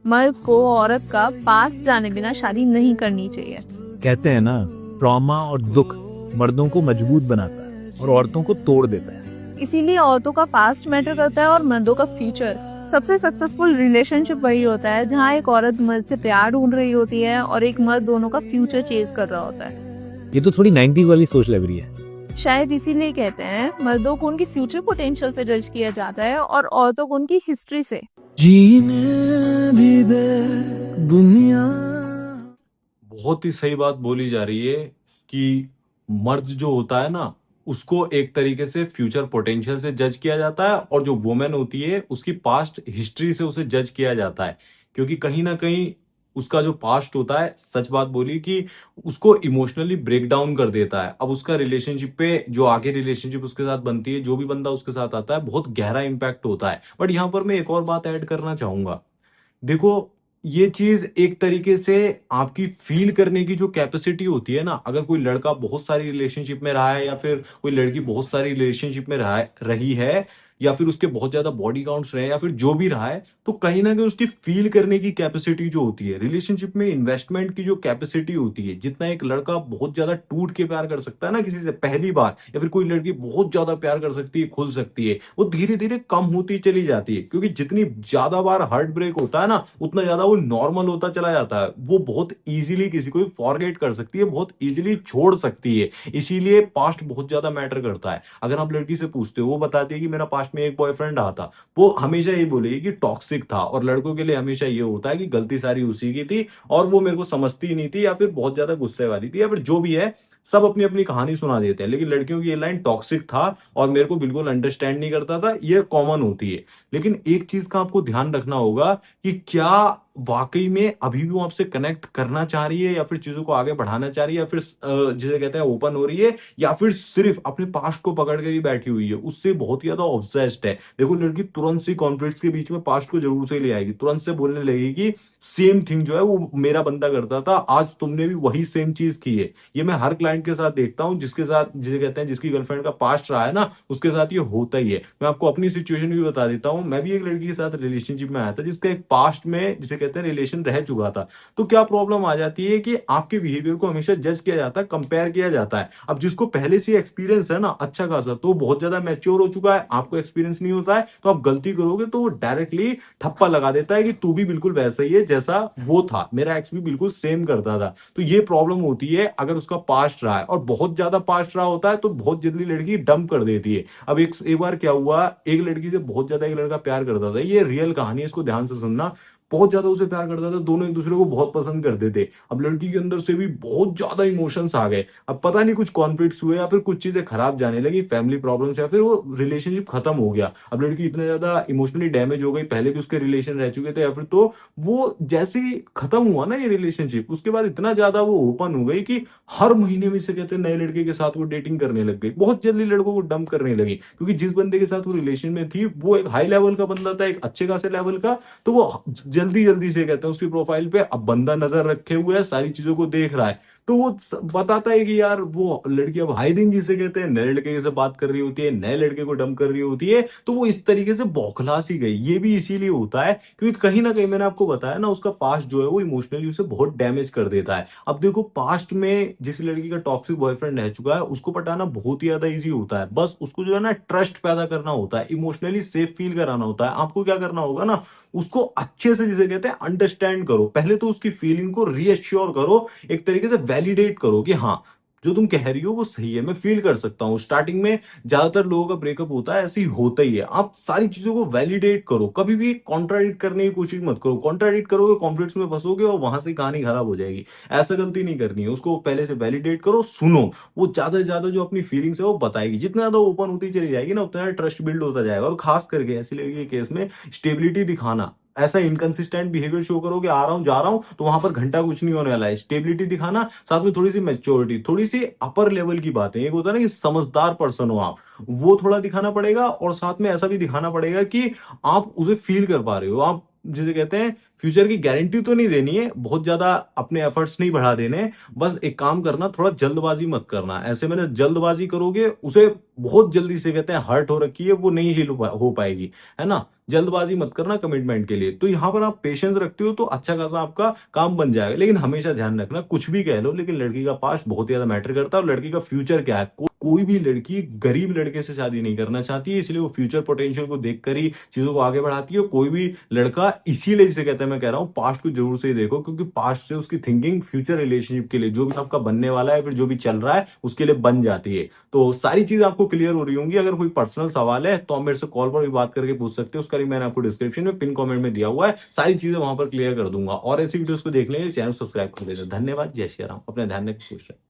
मर्द को औरत का पास जाने बिना शादी नहीं करनी चाहिए। कहते हैं ना, ट्रॉमा और दुख मर्दों को मजबूत बनाता है और औरतों को तोड़ देता है। इसीलिए औरतों का पास्ट मैटर करता है और मर्दों का फ्यूचर। सबसे सक्सेसफुल रिलेशनशिप वही होता है जहाँ एक औरत मर्द से प्यार ढूंढ रही होती है और एक मर्द दोनों का फ्यूचर चेज कर रहा होता है। ये तो थोड़ी 90 वाली सोच लग रही है। शायद इसीलिए कहते हैं मर्दों को उनकी फ्यूचर पोटेंशियल से जज किया जाता है और औरतों को उनकी हिस्ट्री से। जीने भी दे दुनिया। बहुत ही सही बात बोली जा रही है कि मर्द जो होता है ना, उसको एक तरीके से फ्यूचर पोटेंशियल से जज किया जाता है और जो वुमेन होती है उसकी पास्ट हिस्ट्री से उसे जज किया जाता है। क्योंकि कहीं ना कहीं उसका जो पास्ट होता है, सच बात बोली, कि उसको इमोशनली ब्रेक डाउन कर देता है। अब उसका रिलेशनशिप पे, जो आगे रिलेशनशिप उसके साथ बनती है, जो भी बंदा उसके साथ आता है, बहुत गहरा इंपैक्ट होता है। बट यहां पर मैं एक और बात ऐड करना चाहूंगा। देखो, ये चीज एक तरीके से आपकी फील करने की जो कैपेसिटी होती है ना, अगर कोई लड़का बहुत सारी रिलेशनशिप में रहा है या फिर कोई लड़की बहुत सारी रिलेशनशिप में रही है, या फिर उसके बहुत ज्यादा बॉडी काउंट्स रहे, या फिर जो भी रहा है, तो कहीं ना कहीं उसकी फील करने की कैपेसिटी जो होती है, रिलेशनशिप में इन्वेस्टमेंट की जो कैपेसिटी होती है, जितना एक लड़का बहुत ज्यादा टूट के प्यार कर सकता है ना किसी से पहली बार, या फिर कोई लड़की बहुत ज्यादा प्यार कर सकती है, खुल सकती है, वो धीरे धीरे कम होती चली जाती है। क्योंकि जितनी ज्यादा बार हार्ट ब्रेक होता है ना, उतना ज्यादा वो नॉर्मल होता चला जाता है। वो बहुत इजीली किसी को फॉरगेट कर सकती है, बहुत इजीली छोड़ सकती है। इसीलिए पास्ट बहुत ज्यादा मैटर करता है। अगर आप लड़की से पूछते हो, वो बताती है कि मेरा पास्ट में एक बॉयफ्रेंड रहा था, वो हमेशा ये बोलेगी कि टॉक्सिक था। और लड़कों के लिए हमेशा ये होता है कि गलती सारी उसी की थी और वो मेरे को समझती ही नहीं थी, या फिर बहुत ज्यादा गुस्से वाली थी, या फिर जो भी है, सब अपनी अपनी कहानी सुना देते हैं। लेकिन लड़कियों की ये लाइन टॉक्सिक था और मेरे को बिल्कुल अंडरस्टैंड नहीं करता था, ये कॉमन होती है। लेकिन एक चीज का आपको ध्यान रखना होगा कि क्या वाकई में अभी भी वो आपसे कनेक्ट करना चाह रही है, या फिर चीजों को आगे बढ़ाना चाह रही है, या फिर जिसे कहते हैं ओपन हो रही है, या फिर सिर्फ अपने पास्ट को पकड़ के ही बैठी हुई है, उससे बहुत ही ज्यादा ऑब्सेस्ड है। देखो, लड़की तुरंत से कॉन्फ्लिक्ट्स के बीच में पास्ट को जरूर से ले आएगी, तुरंत से बोलने लगेगी सेम थिंग जो है वो मेरा बंदा करता था, आज तुमने भी वही सेम चीज की है। ये मैं हर क्लाइंट के साथ देखता हूं, जिसके साथ, जिसे कहते हैं, जिसकी गर्लफ्रेंड का पास्ट रहा है ना, उसके साथ ये होता ही है। मैं आपको अपनी सिचुएशन भी बता देता हूं। मैं भी एक लड़की के साथ रिलेशनशिप में आया था, जिसका एक पास्ट में, जिसे कहते हैं, रिलेशन रह चुका था। तो क्या प्रॉब्लम आ जाती है कि आपके बिहेवियर को हमेशा जज किया जाता है, कंपेयर किया जाता है। अब जिसको पहले से एक्सपीरियंस है ना अच्छा खासा, तो बहुत ज्यादा मैच्योर हो चुका है, आपको एक्सपीरियंस नहीं होता है, तो आप गलती करोगे तो वो डायरेक्टली ठप्पा लगा देता है कि तू भी बिल्कुल वैसा ही है जैसा वो था, मेरा एक्स भी बिल्कुल सेम करता था। तो ये प्रॉब्लम होती है अगर उसका पास्ट रहा है, और बहुत ज्यादा पास्ट रहा होता है तो बहुत जल्दी लड़की डंप कर देती है। अब एक बार क्या हुआ, एक लड़की से बहुत ज्यादा एक लड़का प्यार करता था, ये रियल कहानी है, इसको ध्यान से सुनना। बहुत ज्यादा उसे प्यार करता था, दोनों एक दूसरे को बहुत पसंद करते थे। अब लड़की के अंदर से भी बहुत ज्यादा इमोशंस आ गए। अब पता नहीं कुछ कॉन्फ्लिक्ट्स हुए, या फिर कुछ चीजें खराब जाने लगी, फैमिली प्रॉब्लम्स, या फिर वो रिलेशनशिप खत्म हो गया। अब लड़की इतना ज्यादा इमोशनली डैमेज हो गई, पहले भी उसके रिलेशन रह चुके थे, या फिर तो वो जैसे ही खत्म हुआ ना ये रिलेशनशिप, उसके बाद इतना ज्यादा वो ओपन हो गई कि हर महीने में से कहते हैं नए लड़के के साथ वो डेटिंग करने लग गई। बहुत जल्दी लड़कों को डंप करने लगी, क्योंकि जिस बंदे के साथ वो रिलेशन में थी वो एक हाई लेवल का बंदा था, एक अच्छे खासे लेवल का। तो वो जल्दी जल्दी से, कहते हैं, उसकी प्रोफाइल पे अब बंदा नजर रखे हुए है, सारी चीजों को देख रहा है, तो वो बताता है कि यार वो लड़की अब हाई दिन, जिसे कहते हैं, नए लड़के से बात कर रही होती है, नए लड़के को डंप कर रही होती है। तो वो इस तरीके से बौखला सी गई। ये भी इसीलिए होता है क्योंकि कहीं ना कहीं, मैंने आपको बताया ना, उसका पास्ट जो है वो इमोशनली उसे बहुत डैमेज कर देता है। अब देखो, पास्ट में जिस लड़की का टॉक्सिक बॉयफ्रेंड रह चुका है, उसको पटाना बहुत ही ज्यादा ईजी होता है। बस उसको जो है ना, ट्रस्ट पैदा करना होता है, इमोशनली सेफ फील कराना होता है। आपको क्या करना होगा ना, उसको अच्छे से, जिसे कहते हैं, अंडरस्टैंड करो। पहले तो उसकी फीलिंग को रीअश्योर करो, एक तरीके से वैलिडेट करो कि हाँ, जो तुम कह रही हो वो सही है, मैं फील कर सकता हूं। स्टार्टिंग में ज्यादातर लोगों का ब्रेकअप होता है, ऐसे ही होता ही है। आप सारी चीजों को वैलिडेट करो, कभी भी कॉन्ट्राडिक्ट करने की कोशिश मत करो। कॉन्ट्राडिक्ट करोगे, कॉन्फ्लिक्ट्स में फंसोगे और वहां से कहानी खराब हो जाएगी। ऐसा गलती नहीं करनी है। उसको पहले से वैलिडेट करो, सुनो। वो ज्यादा से ज्यादा जो अपनी फीलिंग्स है वो बताएगी। जितना ज्यादा ओपन होती चली जाएगी ना, उतना ट्रस्ट बिल्ड होता जाएगा। और खास करके ऐसी लड़की के केस में स्टेबिलिटी दिखाना, ऐसा इनकंसिस्टेंट बिहेवियर शो करो कि आ रहा हूं जा रहा हूं, तो वहां पर घंटा कुछ नहीं होने वाला है। स्टेबिलिटी दिखाना, साथ में थोड़ी सी मैच्योरिटी, थोड़ी सी अपर लेवल की बातें, एक होता है ना कि समझदार पर्सन हो आप, वो थोड़ा दिखाना पड़ेगा। और साथ में ऐसा भी दिखाना पड़ेगा कि आप उसे फील कर पा रहे हो, आप जिसे कहते हैं फ्यूचर की गारंटी तो नहीं देनी है, बहुत ज्यादा अपने एफर्ट्स नहीं बढ़ा देने, बस एक काम करना, थोड़ा जल्दबाजी मत करना। ऐसे में जल्दबाजी करोगे, उसे बहुत जल्दी से कहते हैं हर्ट हो रखी है, वो नहीं हील हो पाएगी, है ना। जल्दबाजी मत करना कमिटमेंट के लिए। तो यहाँ पर आप पेशेंस रखते हो तो अच्छा खासा आपका काम बन जाएगा। लेकिन हमेशा ध्यान रखना, कुछ भी कह लो, लेकिन लड़की का पास्ट बहुत ज्यादा मैटर करता है और लड़की का फ्यूचर क्या है। कोई भी लड़की गरीब लड़के से शादी नहीं करना चाहती है, इसलिए वो फ्यूचर पोटेंशियल को देखकर ही चीजों को आगे बढ़ाती है। कोई भी लड़का इसीलिए जिसे कहते हैं, मैं कह रहा हूँ पास्ट को जरूर से ही देखो, क्योंकि पास्ट से उसकी थिंकिंग फ्यूचर रिलेशनशिप के लिए, जो भी आपका बनने वाला है, फिर जो भी चल रहा है, उसके लिए बन जाती है। तो सारी चीज आपको क्लियर हो रही होंगी। अगर कोई पर्सनल सवाल है तो आप मेरे से कॉल पर भी बात करके पूछ सकते हो, उसका लिंक मैंने आपको डिस्क्रिप्शन में पिन कमेंट में दिया हुआ है, सारी चीजें वहां पर क्लियर कर दूंगा। और ऐसी वीडियोस को देखने के लिए चैनल सब्सक्राइब कर देना। धन्यवाद। जय श्री राम। अपना ध्यान रखें, खुश रहें।